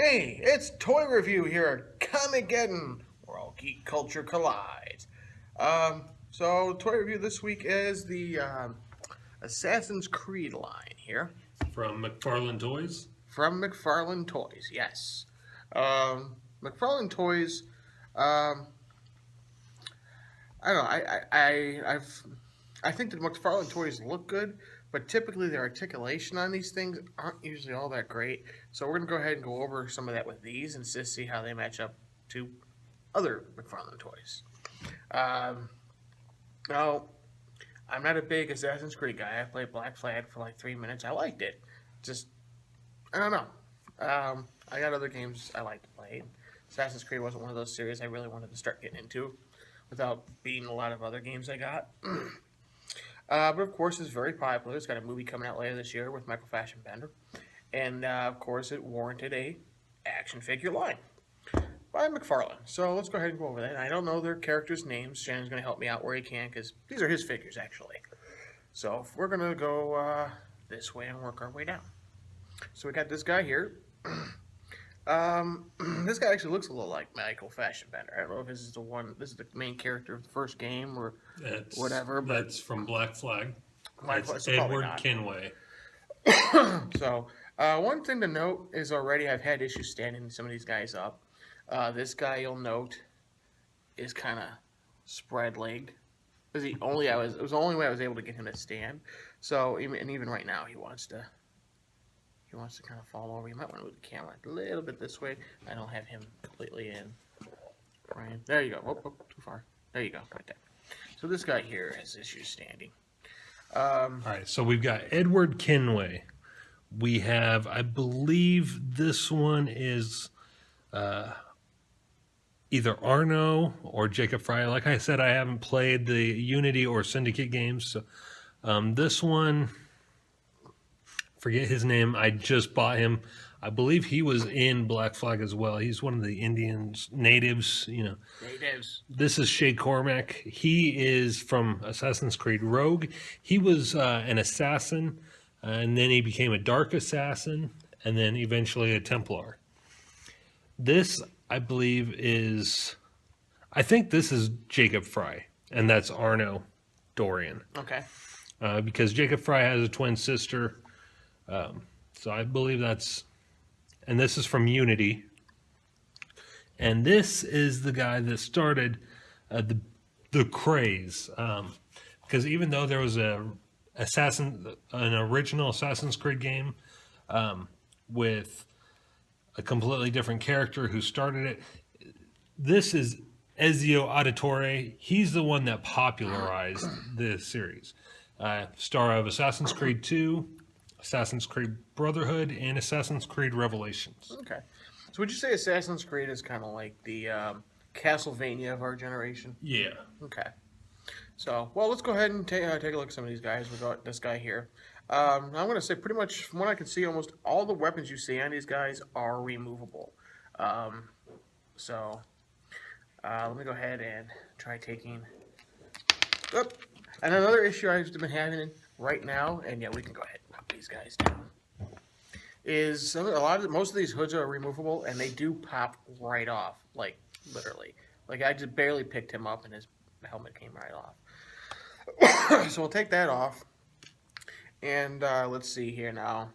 Hey, it's Toy Review here at Comicgeddon, where all geek culture collides. So Toy Review this week is the Assassin's Creed line here From McFarlane Toys. from McFarlane Toys. Yes, McFarlane Toys. Um, I don't know. I think that McFarlane Toys look good, but typically their articulation on these things aren't usually all that great. So we're gonna go ahead and go over some of that with these and just see how they match up to other McFarlane Toys. Um, Now, I'm not a big Assassin's Creed guy. I played Black Flag for like 3 minutes. I liked it. Just I don't know. I got other games I like to play. Assassin's Creed wasn't one of those series I really wanted to start getting into without beating a lot of other games I got. But of course, it's very popular. It's got a movie coming out later this year with Michael Fassbender, and of course, it warranted a action figure line by McFarlane. So let's go ahead and go over that. I don't know their characters' names. Shannon's going to help me out where he can because these are his figures actually. So we're going to go this way and work our way down. So we got this guy here. This guy actually looks a little like Michael Fassbender. I don't know if this is the one. This is the main character of the first game or whatever. But That's from Black Flag. That's Edward Kenway. So one thing to note is already I've had issues standing some of these guys up. This guy you'll note is kind of spread-legged. It was the only way I was able to get him to stand. So even right now he wants to kind of fall over. You might want to move the camera a little bit this way. I don't have him completely in. Right. There you go. Oh, too far. There you go. Right there. So this guy here has issues standing. All right, so we've got Edward Kenway. We have, I believe this one is either Arno or Jacob Fry. Like I said, I haven't played the Unity or Syndicate games. So this one, forget his name. I just bought him. I believe he was in Black Flag as well. He's one of the natives. Natives. This is Shay Cormac. He is from Assassin's Creed Rogue. He was an assassin, and then he became a dark assassin, and then eventually a Templar. This, I believe, I think this is Jacob Fry, and that's Arno Dorian. Okay. Because Jacob Fry has a twin sister. So I believe and this is from Unity. And this is the guy that started the craze. Because even though there was an original Assassin's Creed game with a completely different character who started it, this is Ezio Auditore. He's the one that popularized this series. Star of Assassin's Creed 2, Assassin's Creed Brotherhood, and Assassin's Creed Revelations. Okay. So would you say Assassin's Creed is kind of like the Castlevania of our generation? Yeah. Okay. So, well, let's go ahead and take a look at some of these guys. We've got this guy here. I'm going to say pretty much from what I can see, almost all the weapons you see on these guys are removable. So, let me go ahead and try taking... Oh, and another issue I've been having right now, and yeah, we can go ahead and pop these guys down, is most of these hoods are removable, and they do pop right off, like, literally. Like, I just barely picked him up, and his helmet came right off. So we'll take that off. And let's see here now.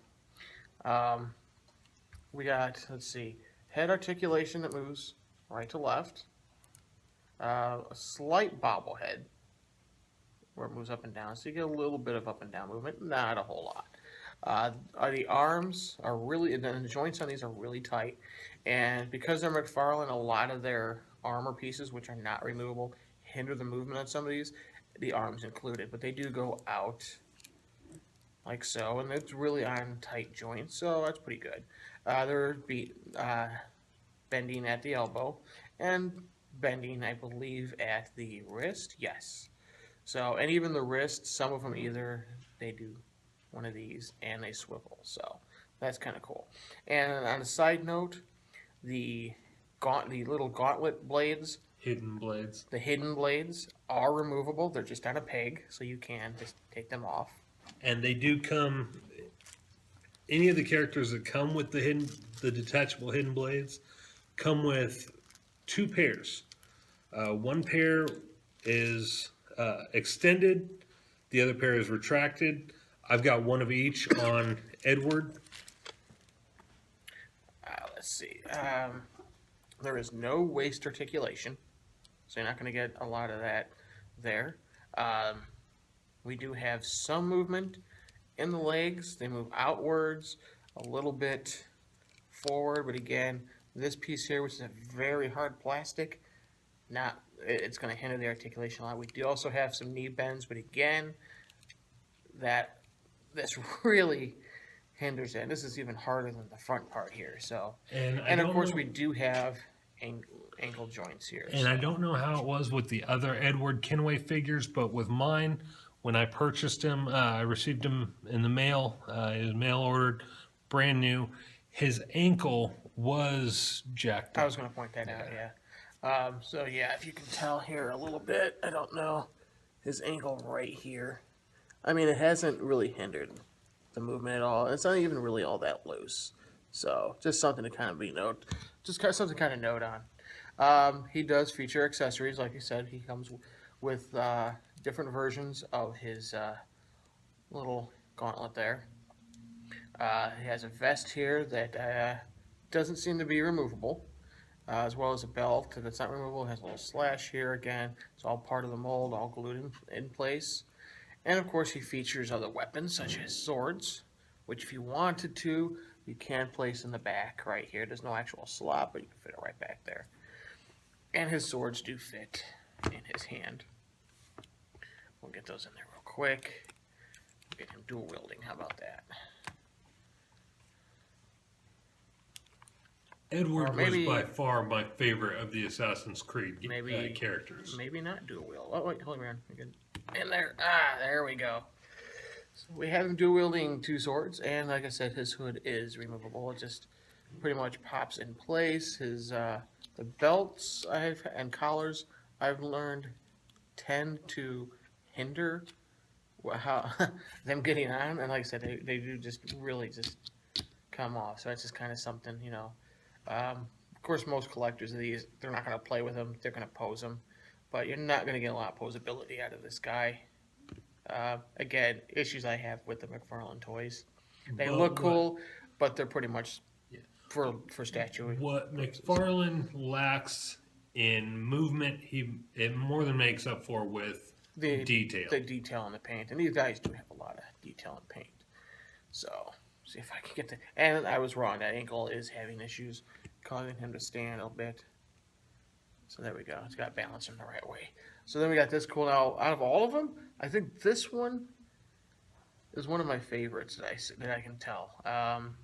We got, let's see, head articulation that moves right to left. A slight bobblehead where it moves up and down. So you get a little bit of up and down movement, not a whole lot. The arms are really, the joints on these are really tight. And because they're McFarlane, a lot of their armor pieces, which are not removable, hinder the movement on some of these, the arms included. But they do go out like so, and it's really on tight joints, so that's pretty good. They're bending at the elbow, and bending, I believe, at the wrist, yes. So, and even the wrist, some of them either, they do one of these, and they swivel, so that's kind of cool. And on a side note, the little gauntlet blades, The hidden blades are removable. They're just on a peg, so you can just take them off. And they do come any of the characters that come with the detachable hidden blades come with two pairs. One pair is extended, the other pair is retracted. I've got one of each on Edward. Let's see. There is no waist articulation, so you're not going to get a lot of that there. We do have some movement in the legs. They move outwards, a little bit forward, but again, this piece here, which is a very hard plastic, it's going to hinder the articulation a lot. We do also have some knee bends, but again, this really hinders it. And this is even harder than the front part here. So, and of course, we do have ankle joints here. And I don't know how it was with the other Edward Kenway figures, but with mine, when I purchased him, I received him in the mail. He was mail ordered, brand new. His ankle was jacked up. I was going to point that out, yeah. So yeah, if you can tell here a little bit, I don't know, his ankle right here. I mean, it hasn't really hindered the movement at all. It's not even really all that loose. So just something to kind of something to kind of note on. He does feature accessories, like you said. He comes with different versions of his little gauntlet there. He has a vest here that doesn't seem to be removable, as well as a belt that's not removable. It has a little slash here again. It's all part of the mold, all glued in place. And of course, he features other weapons such as swords, which if you wanted to, you can place in the back right here. There's no actual slot, but you can fit it right back there. And his swords do fit in his hand. We'll get those in there real quick. Get him dual wielding. How about that? Edward was by far my favorite of the Assassin's Creed characters. Maybe not dual wield. Oh, wait, hold on. In there. There we go. So we have him dual wielding two swords, and like I said, his hood is removable. It just pretty much pops in place. His the belts and collars I've learned tend to hinder how them getting on, and like I said, they do just really just come off. So it's just kind of something, you know. Of course, most collectors of these, they're not going to play with them. They're going to pose them. But you're not going to get a lot of posability out of this guy. Again, issues I have with the McFarlane Toys. They look cool, but they're pretty much for statue. What McFarlane lacks in movement, it more than makes up for with the detail. The detail in the paint. And these guys do have a lot of detail in paint. So, see if I can get the... And I was wrong. That ankle is having issues, causing him to stand a bit. So there we go. It's got balance in the right way. So then we got this cool. Now, out of all of them, I think this one is one of my favorites that I can tell.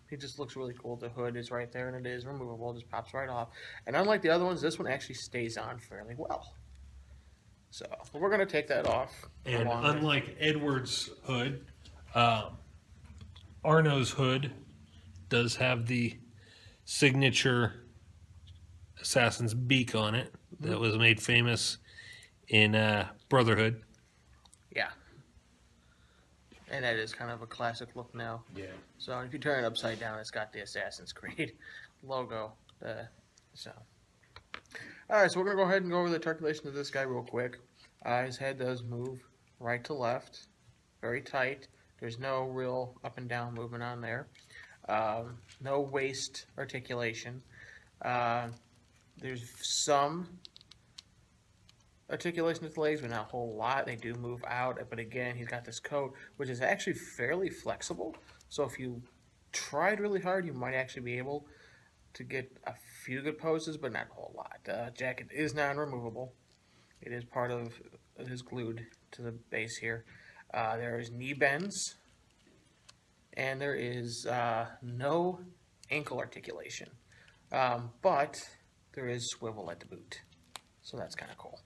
He just looks really cool. The hood is right there, and it is removable. It just pops right off. And unlike the other ones, this one actually stays on fairly well. So we're going to take that off. And unlike Edward's hood, Arno's hood does have the signature assassin's beak on it that was made famous in Brotherhood. Yeah. And that is kind of a classic look now. Yeah. So if you turn it upside down, it's got the Assassin's Creed logo. So. All right, so we're going to go ahead and go over the articulation of this guy real quick. His head does move right to left, very tight. There's no real up and down movement on there. No waist articulation. There's some articulation with the legs, but not a whole lot. They do move out, but again, he's got this coat, which is actually fairly flexible. So if you tried really hard, you might actually be able to get a few good poses, but not a whole lot. Jacket is non-removable. It is part of, it is glued to the base here. There is knee bends, and there is no ankle articulation, but there is swivel at the boot, so that's kind of cool.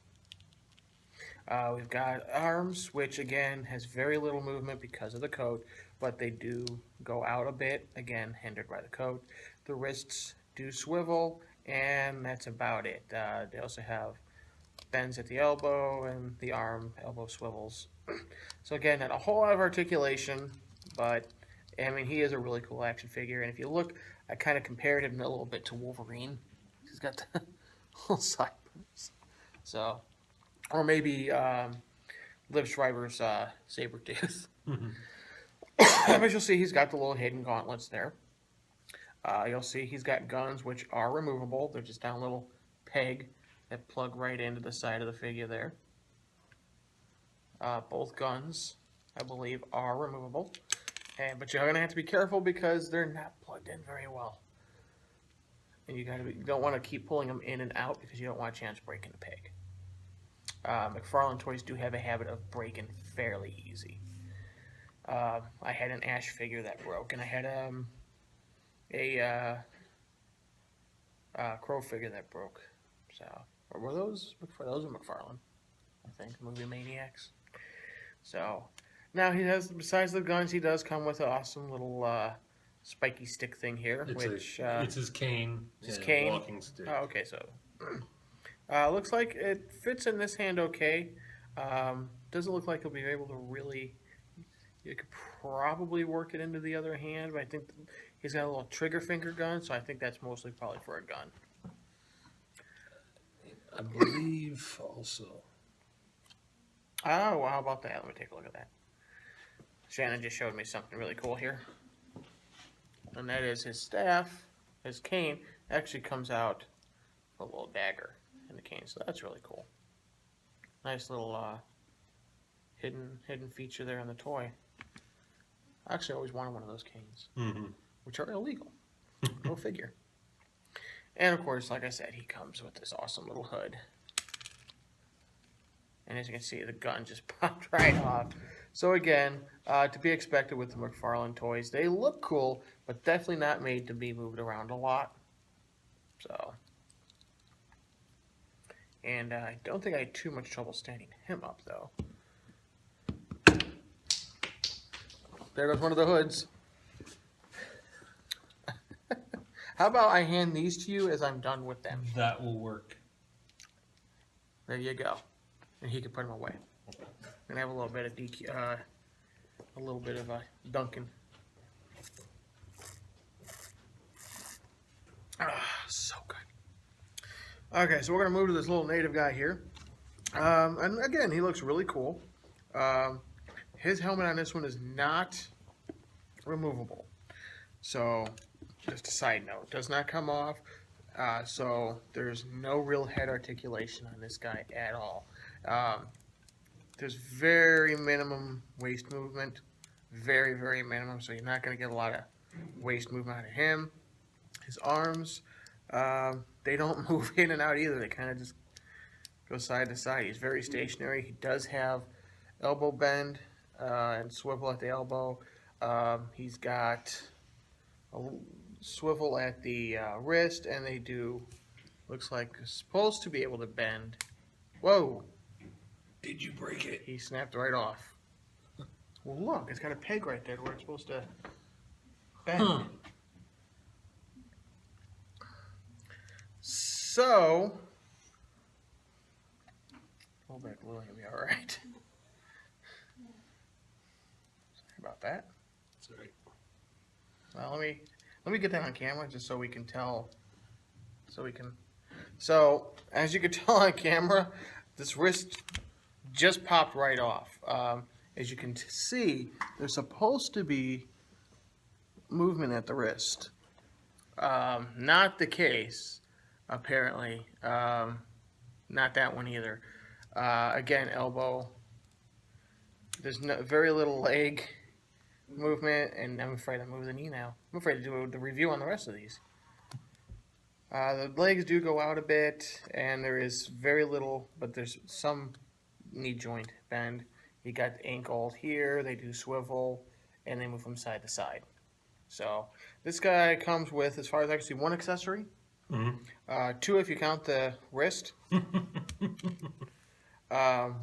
We've got arms, which again has very little movement because of the coat, but they do go out a bit, again hindered by the coat. The wrists do swivel, and that's about it. They also have bends at the elbow, and the elbow swivels. So again, not a whole lot of articulation, but I mean, he is a really cool action figure, and if you look, I kind of compared him a little bit to Wolverine. He's got the little sideburns. So, or maybe Liv Schreiber's Sabretooth. But you'll see he's got the little hidden gauntlets there. You'll see he's got guns which are removable. They're just down a little peg that plug right into the side of the figure there. Both guns, I believe, are removable. But you're going to have to be careful because they're not plugged in very well. And you don't want to keep pulling them in and out because you don't want a chance breaking the peg. McFarlane Toys do have a habit of breaking fairly easy. I had an Ash figure that broke, and I had a Crow figure that broke. So, or were those were McFarlane? I think Movie Maniacs. So now he has, besides the guns, he does come with an awesome little spiky stick thing here, it's his cane. His and cane. Walking stick. Oh, okay, so looks like it fits in this hand okay. Doesn't look like he'll be able to really. You could probably work it into the other hand, but I think he's got a little trigger finger gun, so I think that's mostly probably for a gun. I believe also. Oh, well, how about that? Let me take a look at that. Shannon just showed me something really cool here. And that is his staff, his cane, actually comes out a little dagger in the cane, so that's really cool. Nice little hidden feature there on the toy. I actually always wanted one of those canes, which are illegal. Go figure. And of course, like I said, he comes with this awesome little hood. And as you can see, the gun just popped right off. So again, to be expected with the McFarlane Toys. They look cool, but definitely not made to be moved around a lot. So, and I don't think I had too much trouble standing him up, though. There goes one of the hoods. How about I hand these to you as I'm done with them? That will work. There you go. And he can put them away. And have a little bit of DQ, a little bit of Duncan. So good. Okay, so we're gonna move to this little native guy here. And again, he looks really cool. His helmet on this one is not removable. So, just a side note, does not come off. So there's no real head articulation on this guy at all. There's very minimum waist movement, very, very minimum. So you're not going to get a lot of waist movement out of him. His arms, they don't move in and out either. They kind of just go side to side. He's very stationary. He does have elbow bend and swivel at the elbow. He's got a swivel at the wrist, and they do, looks like, supposed to be able to bend. Whoa! Did you break it? He snapped right off. Well, look, it's got a peg right there where it's supposed to bend. Huh. So, pull back a little, you'll be all right. Sorry about that. Sorry. Well, let me get that on camera just so we can tell. So, as you can tell on camera, this wrist just popped right off. As you can see, there's supposed to be movement at the wrist. Not the case, apparently. Not that one either. Again, elbow. There's very little leg movement, and I'm afraid to move the knee now. I'm afraid to do the review on the rest of these. The legs do go out a bit, and there is very little, but there's some knee joint bend. You got the ankle here, they do swivel, and they move from side to side. So this guy comes with, as far as I can see, one accessory. Two if you count the wrist.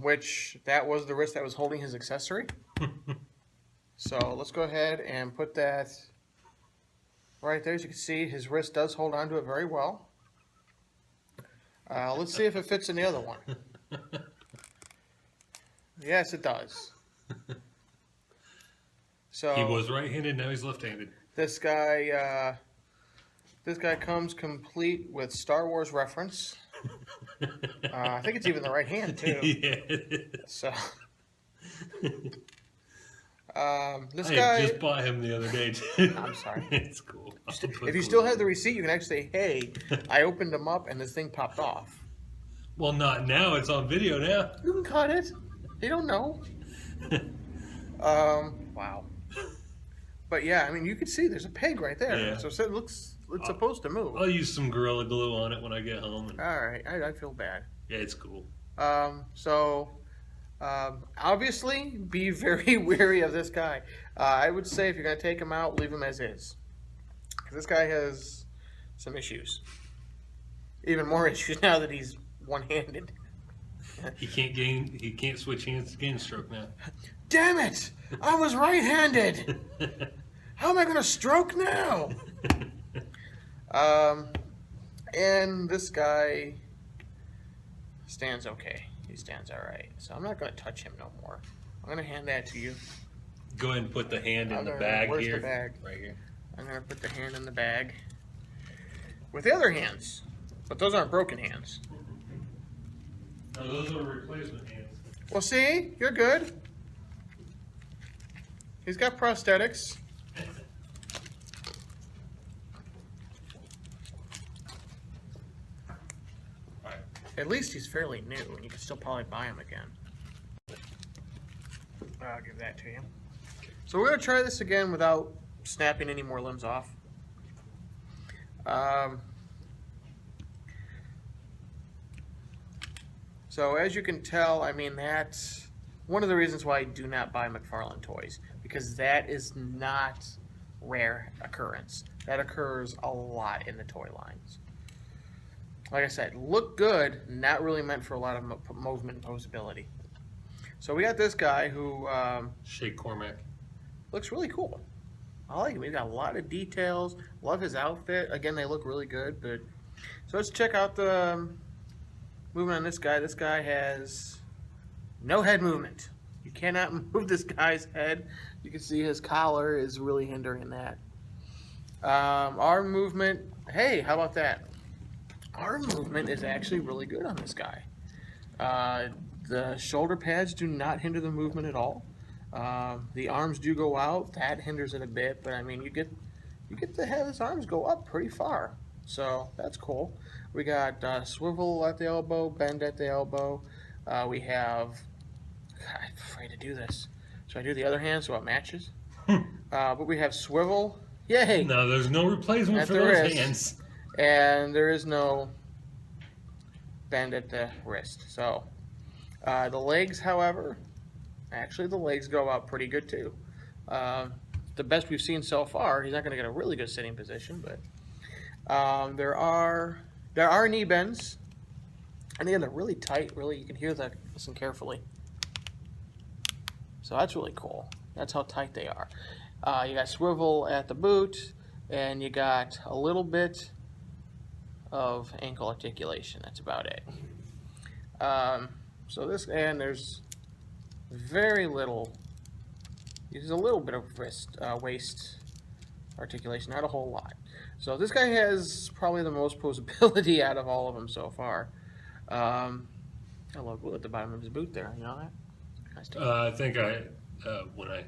Which, that was the wrist that was holding his accessory. So let's go ahead and put that right there. As you can see, his wrist does hold onto it very well. Let's see if it fits in the other one. Yes, it does. So He was right-handed, now he's left-handed. this guy comes complete with Star Wars reference. I think it's even the right hand too. Yeah. So this I guy. just bought him the other day too. I'm sorry. It's cool. If you still have the receipt, you can actually say, "Hey, I opened them up and this thing popped off." Well, not now. It's on video now. You can cut it. They don't know. Wow. But yeah, I mean, you can see there's a peg right there. Yeah. So it looks, it's supposed to move. I'll use some Gorilla Glue on it when I get home. And, All right, I feel bad. yeah, it's cool. Obviously, be very wary of this guy. I would say if you're going to take him out, leave him as is. 'Cause this guy has some issues. Even more issues now that he's one-handed. He can't switch hands to gain stroke now. Damn it! I was right-handed! How am I going to stroke now? And this guy stands okay. He stands all right. So I'm not going to touch him no more. I'm going to hand that to you. Go ahead and put the hand in the bag Where's here. the bag? Right here. I'm going to put the hand in the bag with the other hands. But those aren't broken hands. No, those are replacement hands. Well, see? You're good. He's got prosthetics. Alright. At least he's fairly new, and you can still probably buy him again. I'll give that to you. So we're going to try this again without snapping any more limbs off. So as you can tell, I mean, that's one of the reasons why I do not buy McFarlane Toys, because that is not rare occurrence. That occurs a lot in the toy lines. Like I said, look good, not really meant for a lot of movement and posability. So we got this guy who Shay Cormac. looks really cool. I like him. He's got a lot of details. Love his outfit. Again, they look really good. But so let's check out the movement on this guy. This guy has no head movement. You cannot move this guy's head. You can see his collar is really hindering that. Our movement, hey, how about that? Our movement is actually really good on this guy. The shoulder pads do not hinder the movement at all. The arms do go out. That hinders it a bit, but I mean, you get to have his arms go up pretty far. So that's cool. We got swivel at the elbow, bend at the elbow. We have, God, I'm afraid to do this. Should I do the other hand so it matches? But we have swivel. Yay! No, there's no replacement At for the those wrist. hands. And there is no bend at the wrist. So the legs, however, actually the legs go out pretty good too. The best we've seen so far. He's not going to get a really good sitting position, but there are knee bends, and again they're really tight. Really, you can hear that. Listen carefully. So that's really cool. That's how tight they are. You got swivel at the boot, and you got a little bit of ankle articulation. That's about it. So this, and there's very little. There's a little bit of wrist, waist articulation, not a whole lot. So this guy has probably the most posability out of all of them so far. I love glue at the bottom of his boot there. You know that? Nice I think when I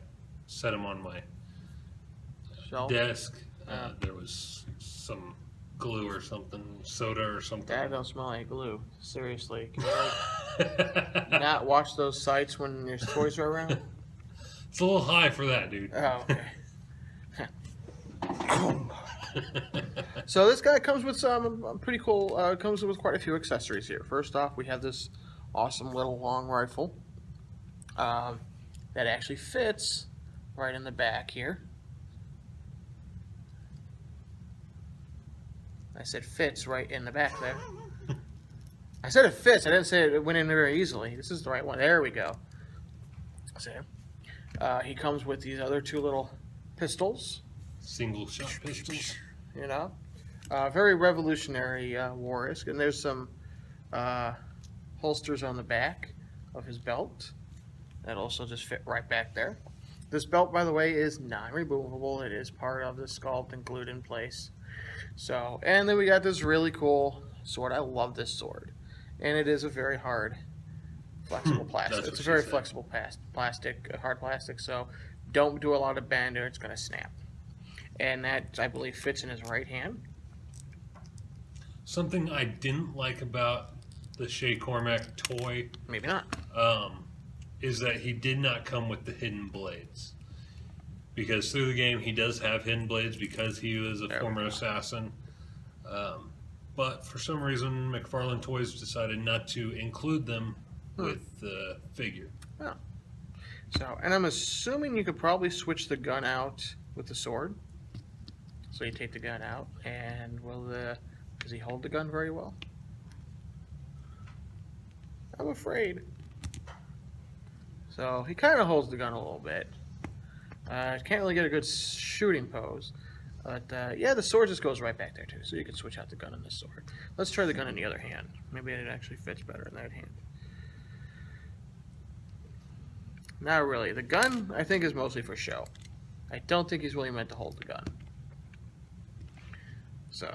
set him on my shelf. desk, there was some glue or something, soda or something. That don't smell like glue. Seriously. Can you not watch those sites when your toys are around? It's a little high for that, dude. Oh, okay. So this guy comes with some pretty cool, comes with quite a few accessories here. First off, we have this awesome little long rifle that actually fits right in the back here. I said fits right in the back there. I said it fits. I didn't say it went in very easily. This is the right one. There we go. See? He comes with these other two little pistols. Single shot pistols. You know, very revolutionary war-esque. And there's some holsters on the back of his belt that also just fit right back there. This belt, by the way, is non-removable. It is part of the sculpt and glued in place. So, and then we got this really cool sword. I love this sword. And it is a very hard, flexible plastic. It's a very flexible plastic, hard plastic, so don't do a lot of bend or it's going to snap. And that, I believe, fits in his right hand. Something I didn't like about the Shay Cormac toy, Maybe not. is that he did not come with the hidden blades. Because through the game, he does have hidden blades because he was a former assassin. But for some reason, McFarlane Toys decided not to include them with the figure. Oh. So, and I'm assuming you could probably switch the gun out with the sword. So you take the gun out, and does he hold the gun very well? I'm afraid. So he kind of holds the gun a little bit. Can't really get a good shooting pose. But yeah, the sword just goes right back there too. So you can switch out the gun and the sword. Let's try the gun in the other hand. Maybe it actually fits better in that hand. Not really. The gun, I think, is mostly for show. I don't think he's really meant to hold the gun. So,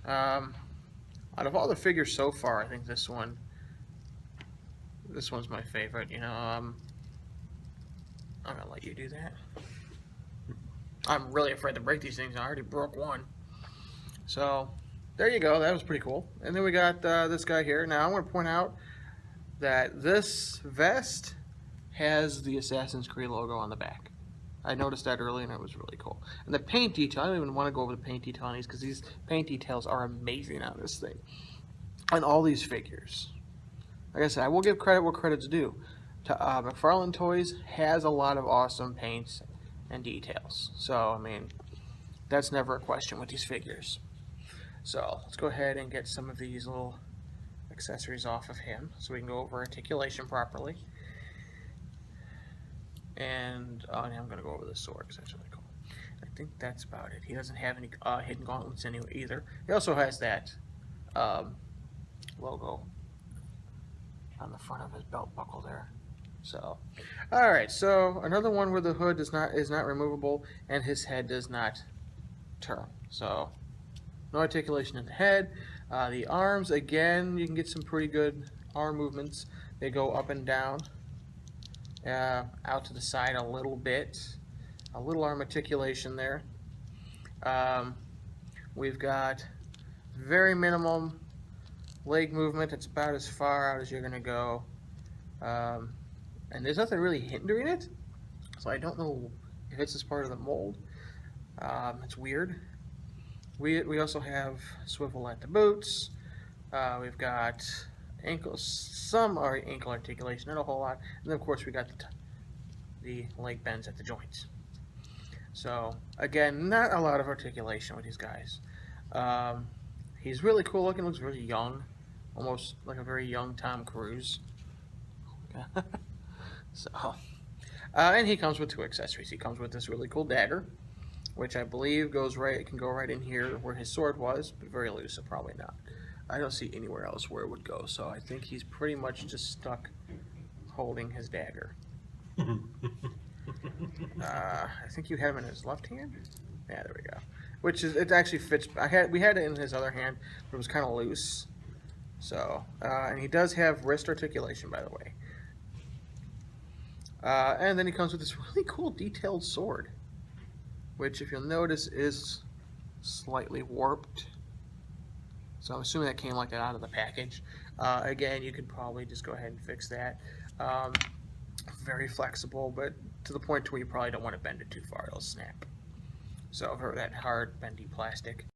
out of all the figures so far, I think this one's my favorite. You know, I'm gonna let you do that. I'm really afraid to break these things. I already broke one. So, there you go. That was pretty cool. And then we got this guy here. Now, I want to point out that this vest has the Assassin's Creed logo on the back. I noticed that earlier, and it was really cool. And the paint detail, I don't even want to go over the paint detail on these, because these paint details are amazing on this thing. On all these figures. Like I said, I will give credit where credit's due. McFarlane Toys has a lot of awesome paints and details. So, I mean, that's never a question with these figures. So, let's go ahead and get some of these little accessories off of him so we can go over articulation properly. And I'm going to go over the sword because that's really cool. I think that's about it. He doesn't have any hidden gauntlets anyway either. He also has that logo on the front of his belt buckle there. So, all right. So another one where the hood is not removable and his head does not turn. So no articulation in the head. The arms, again, you can get some pretty good arm movements. They go up and down. Out to the side a little bit, a little arm articulation there. We've got very minimum leg movement. It's about as far out as you're going to go, and there's nothing really hindering it, so I don't know if it's just part of the mold. It's weird. We also have swivel at the boots. We've got some are ankle articulation, not a whole lot, and then of course we got the leg bends at the joints. So again, not a lot of articulation with these guys. He's really cool looking, looks really young, almost like a very young Tom Cruise. So, and he comes with two accessories. He comes with this really cool dagger, which I believe can go right in here where his sword was, but very loose, so probably not. I don't see anywhere else where it would go, so I think he's pretty much just stuck holding his dagger. I think you have him in his left hand? Yeah, there we go. Which is, it actually fits. We had it in his other hand, but it was kind of loose. So, and he does have wrist articulation, by the way. And then he comes with this really cool detailed sword, which, if you'll notice, is slightly warped. So I'm assuming that came like that out of the package. Again, you could probably just go ahead and fix that. Very flexible, but to the point to where you probably don't want to bend it too far. It'll snap. So for that hard, bendy plastic.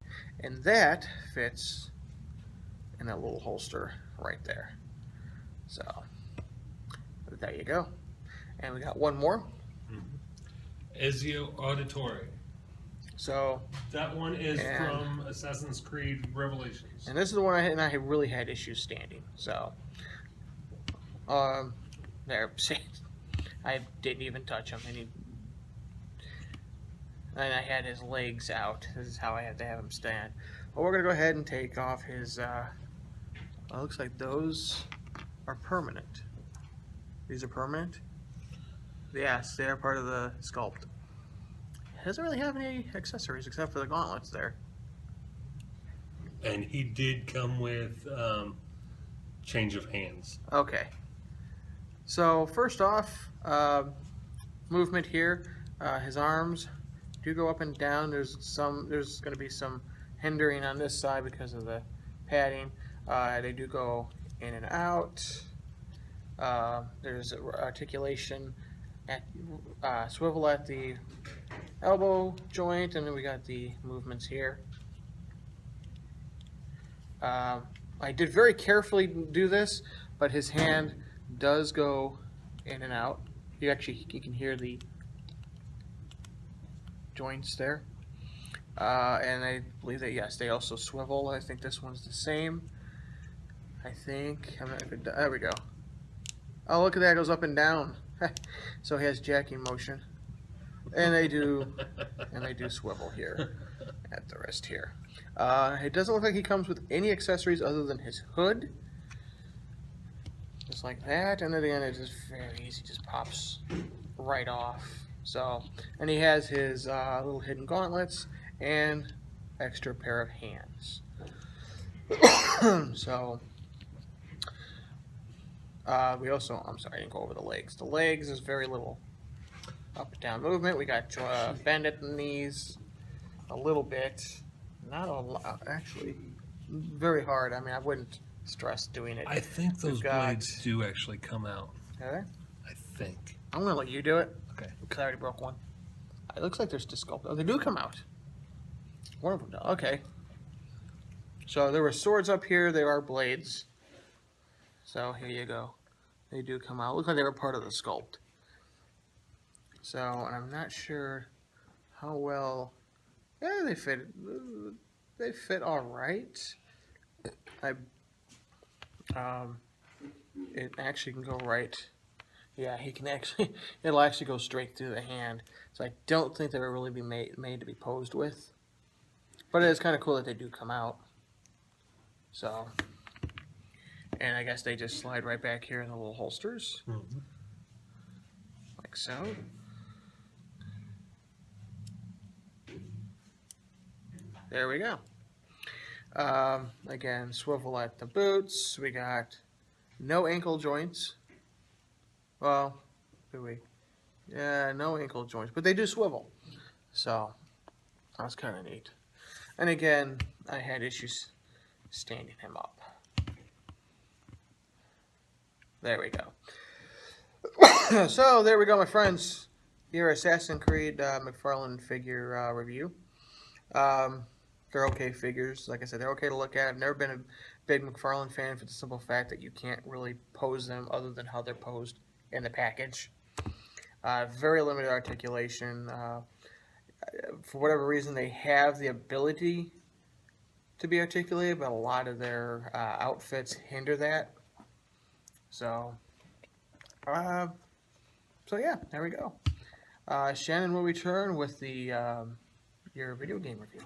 And that fits in that little holster right there. So there you go. And we got one more. Ezio Auditore. So that one is from Assassin's Creed Revelations. And this is the one I really had issues standing. So there, see, I didn't even touch him, and I had his legs out. This is how I had to have him stand. But we're gonna go ahead and take off his. It looks like those are permanent. These are permanent. Yes, they are part of the sculpt. He doesn't really have any accessories except for the gauntlets there. And he did come with change of hands. Okay. So first off, movement here. His arms do go up and down. There's going to be some hindering on this side because of the padding. They do go in and out. There's articulation at swivel at the elbow joint, and then we got the movements here. I did very carefully do this, but his hand does go in and out. You can hear the joints there. And I believe that, yes, they also swivel. I think this one's the same. I think, there we go. Oh, look at that, it goes up and down. So he has jacking motion. And they do swivel here at the wrist here. It doesn't look like he comes with any accessories other than his hood. Just like that, and at the end it's just very easy, just pops right off. So, and he has his little hidden gauntlets and extra pair of hands. So, we also, I'm sorry, I didn't go over the legs. The legs is very little up and down movement. We got bend at the knees a little bit, not a lot, actually, very hard. I mean, I wouldn't stress doing it. I think those blades do actually come out. Okay. I think. I'm gonna let you do it. Okay. Because I already broke one. It looks like there's disc sculpt. Oh, they do come out. One of them does. Okay. So there were swords up here. There are blades. So here you go. They do come out. Look like they were part of the sculpt. So, and I'm not sure how well. Yeah, they fit. They fit all right. It actually can go right. Yeah, he can actually. It'll actually go straight through the hand. So I don't think they would really be made to be posed with. But it is kind of cool that they do come out. So, and I guess they just slide right back here in the little holsters, like so. There we go. Again, swivel at the boots. We got no ankle joints. Well, do we? Yeah, no ankle joints, but they do swivel. So, that's kind of neat. And again, I had issues standing him up. There we go. So, there we go, my friends. Your Assassin's Creed McFarlane figure review. They're okay figures. Like I said, they're okay to look at. I've never been a big McFarlane fan for the simple fact that you can't really pose them other than how they're posed in the package. Very limited articulation. For whatever reason, they have the ability to be articulated, but a lot of their outfits hinder that. So yeah, there we go. Shannon will return with the your video game review.